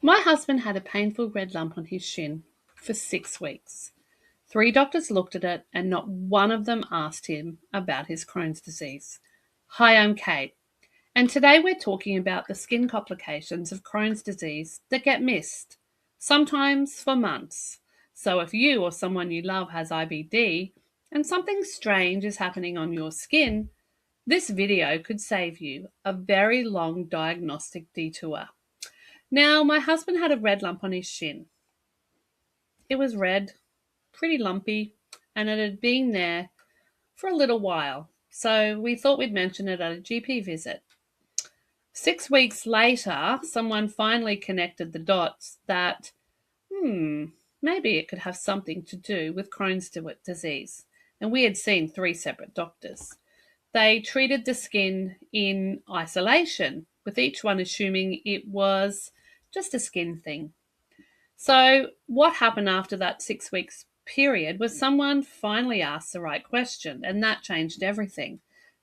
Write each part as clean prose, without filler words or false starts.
My husband had a painful red lump on his shin for 6 weeks. 3 doctors looked at it and not one of them asked him about his Crohn's disease. Hi, I'm Kate, and today we're talking about the skin complications of Crohn's disease that get missed, sometimes for months. So if you or someone you love has IBD and something strange is happening on your skin, this video could save you a very long diagnostic detour. Now, my husband had a red lump on his shin. It was red, pretty lumpy, and it had been there for a little while. So we thought we'd mention it at a GP visit. 6 weeks later, someone finally connected the dots that, maybe it could have something to do with Crohn's disease. And we had seen 3 separate doctors. They treated the skin in isolation, with each one assuming it was just a skin thing. So what happened after that 6 weeks period was someone finally asked the right question, and that changed everything.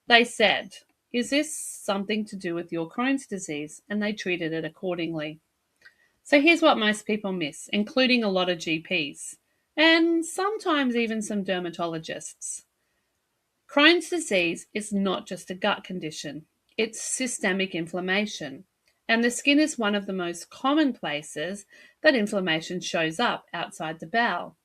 They said, "Is this something to do with your Crohn's disease?" And they treated it accordingly. So here's what most people miss, including a lot of GPs, and sometimes even some dermatologists. Crohn's disease is not just a gut condition, it's systemic inflammation. And the skin is one of the most common places that inflammation shows up outside the bowel.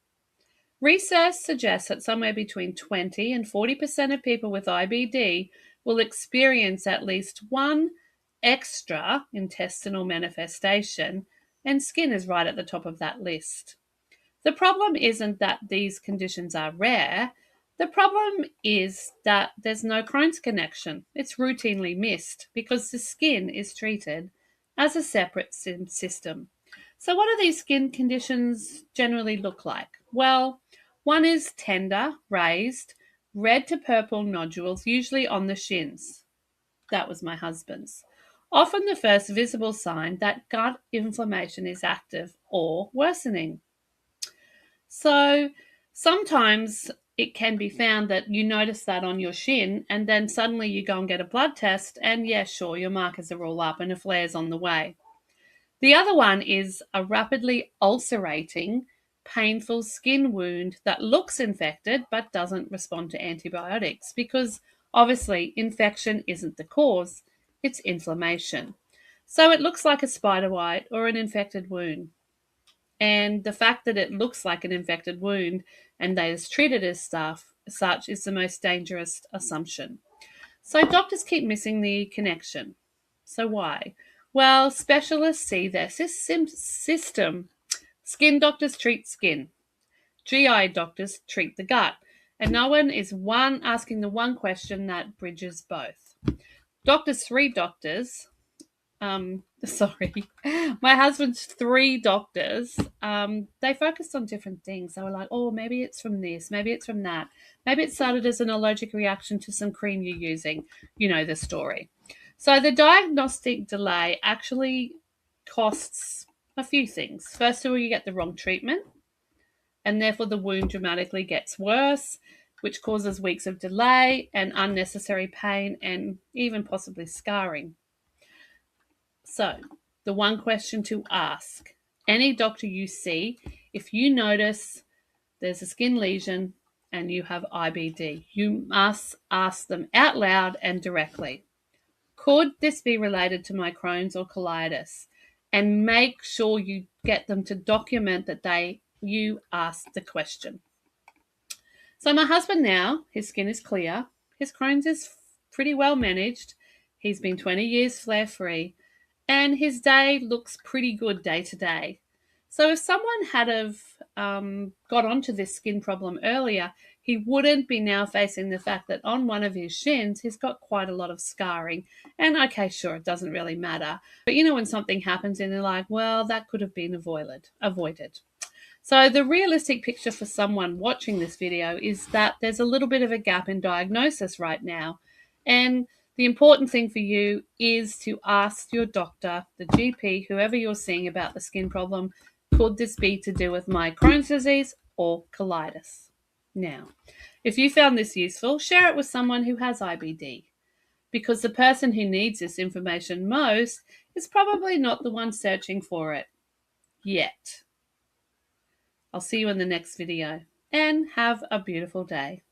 Research suggests that somewhere between 20 and 40% of people with IBD will experience at least one extraintestinal manifestation, and skin is right at the top of that list. The problem isn't that these conditions are rare. The problem is that there's no Crohn's connection. It's routinely missed because the skin is treated as a separate system. So what do these skin conditions generally look like? Well, one is tender, raised, red to purple nodules, usually on the shins. That was my husband's. Often the first visible sign that gut inflammation is active or worsening. So sometimes it can be found that you notice that on your shin and then suddenly you go and get a blood test and sure, your markers are all up and a flare's on the way. The other one is a rapidly ulcerating, painful skin wound that looks infected but doesn't respond to antibiotics because obviously infection isn't the cause, it's inflammation. So it looks like a spider bite or an infected wound. And the fact that it looks like an infected wound and that is treated as such is the most dangerous assumption. So doctors keep missing the connection. So why? Well, specialists see their system. Skin doctors treat skin. GI doctors treat the gut. And no one is asking the one question that bridges both. My husband's 3 doctors, they focused on different things. They were like, oh, maybe it's from this, maybe it's from that. Maybe it started as an allergic reaction to some cream you're using. You know the story. So the diagnostic delay actually costs a few things. First of all, you get the wrong treatment, and therefore the wound dramatically gets worse, which causes weeks of delay and unnecessary pain and even possibly scarring. So, the one question to ask any doctor you see, if you notice there's a skin lesion and you have IBD, you must ask them out loud and directly, could this be related to my Crohn's or colitis? And make sure you get them to document that you asked the question. So my husband now, his skin is clear, his Crohn's is pretty well managed, he's been 20 years flare-free, and his day looks pretty good day to day. So if someone had got onto this skin problem earlier, he wouldn't be now facing the fact that on one of his shins, he's got quite a lot of scarring. And okay, sure, it doesn't really matter. But you know when something happens and they're like, well, that could have been avoided. So the realistic picture for someone watching this video is that there's a little bit of a gap in diagnosis right now. And the important thing for you is to ask your doctor, the GP, whoever you're seeing about the skin problem, could this be to do with my Crohn's disease or colitis? Now, if you found this useful, share it with someone who has IBD, because the person who needs this information most is probably not the one searching for it. yet. I'll see you in the next video and have a beautiful day.